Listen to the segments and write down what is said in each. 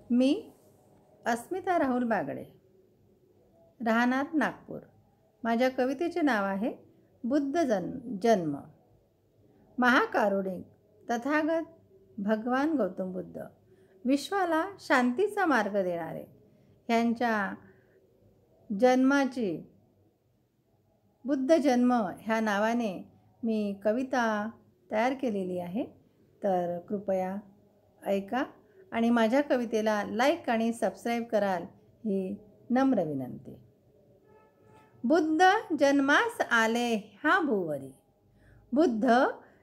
मी अस्मिता राहुल बागडे, राहणार नागपूर। माझ्या कवितेचे नाव आहे बुद्ध जन्म। महाकारुणिक तथागत भगवान गौतम बुद्ध, विश्वाला शांतीचा मार्ग देणारे, ह्यांच्या जन्माची बुद्ध जन्म ह्या नावाने मी कविता तयार केलेली आहे। तर कृपया ऐका आणि माझ्या कवितेला लाईक आणि सबस्क्राईब कराल ही नम्र विनंती। बुद्ध जन्मास आले ह्या भुवरी, बुद्ध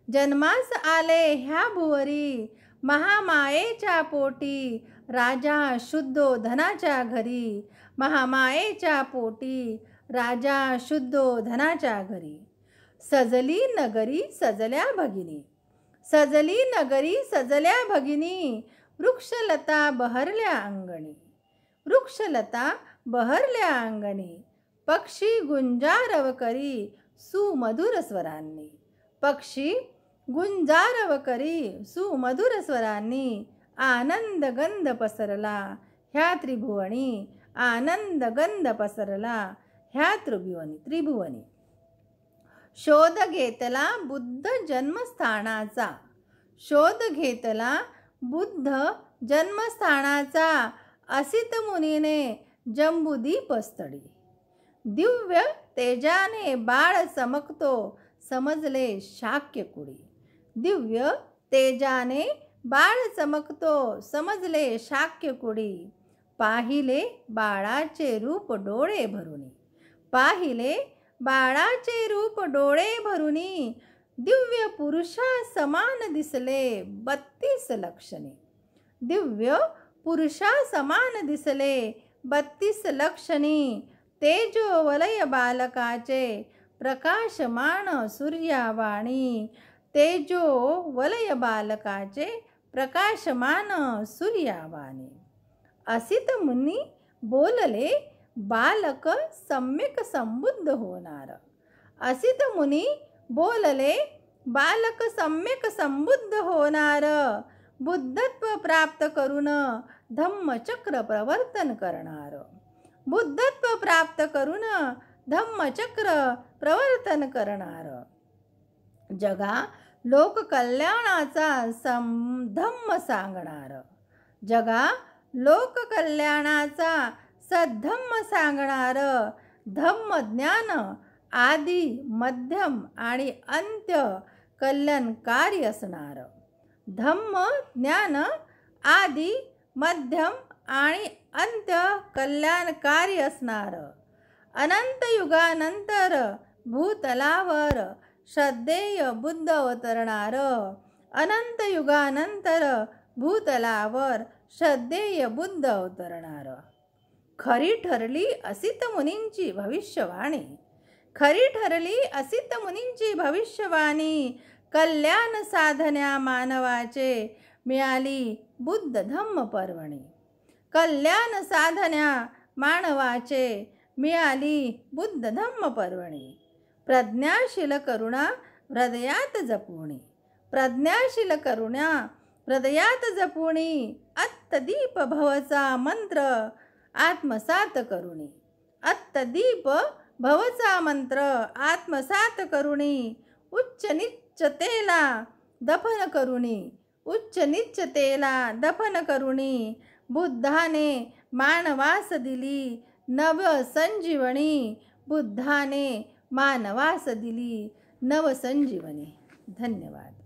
जन्मास आले ह्या भुवरी, महामायेच्या पोटी राजा शुद्धोधनाच्या घरी, महामायेच्या पोटी राजा शुद्धोधनाच्या घरी। सजली नगरी सजल्या भगिनी, सजली नगरी सजल्या भगिनी, वृक्षलता बहरल्या अंगणी, वृक्षलता बहरल्या अंगणी। पक्षी गुंजारव करी सुमधुर स्वरांनी, पक्षी गुंजारव करी सुमधुर स्वरांनी। आनंद गंध पसरला ह्या त्रिभुवनी, आनंद गंध पसरला ह्या त्रिभुवनी। शोध घेतला बुद्ध जन्मस्थानाचा, शोध घेतला बुद्ध जन्मस्थानाचा, असित मुनीने जंबूदीप स्थळी। दिव्य तेजाने बाळ चमकतो समजले शाक्य कुडी, दिव्य तेजाने बाळ चमकतो समजले शाक्य कुडी। पाहिले बाळाचे रूप डोळे भरुनी, पाहिले बाळाचे रूप डोळे भरुनी, दिव्य पुरुषा समान दिसले 32 लक्षणी, दिव्य पुरुषा समान दिसले 32 लक्षणी। तेजो वलय बालकाचे प्रकाशमान सूर्यावाणी, तेजो वलय बालकाचे प्रकाशमान सूर्यावाणी। असित मुनी बोलले बालक सम्यक संबुद्ध होणार, असित मुनी बोलले बालक सम्यक संबुद्ध होणार। बुद्धत्व प्राप्त करून धम्मचक्र प्रवर्तन करणार, बुद्धत्व प्राप्त करून धम्मचक्र प्रवर्तन करणार। जगा लोक कल्याणाचा धम्म सांगणार, जगा लोक कल्याणाचा सद्धम्म सांगणार। धम्म ज्ञान आदि मध्यम आणि अंत्य कल्याणकारी असणार, धम्म ज्ञान आदि मध्यम आणि अंत्य कल्याणकारी असणार। अनंत युगानंतर भूतलावर श्रद्धेय बुद्ध अवतरणार, अनंत युगानंतर भूतलावर श्रद्धेय बुद्ध अवतरणार। खरी ठरली असित मुनींची भविष्यवाणी, खरी ठरली असित मुनींची भविष्यवाणी। कल्याण साधन्या मानवाचे मिळाली बुद्ध धम्म पर्वणी, कल्याण साधन्या मानवाचे मिळाली बुद्ध धम्म पर्वणी। प्रज्ञाशील करुणा हृदयात जपुणी, प्रज्ञाशील करुणा हृदयात जपुणी। अत्तदीप भवचा मंत्र आत्मसात करुणी, अत्तदीप भवचा मंत्र आत्मसात करुणी। उच्च निश्चतेला दफन करुणी, उच्च निश्चतेला दफन करुणी। बुद्धाने मानवास दिली नव संजीवनी, बुद्धाने मानवास दिली नव संजीवनी। धन्यवाद।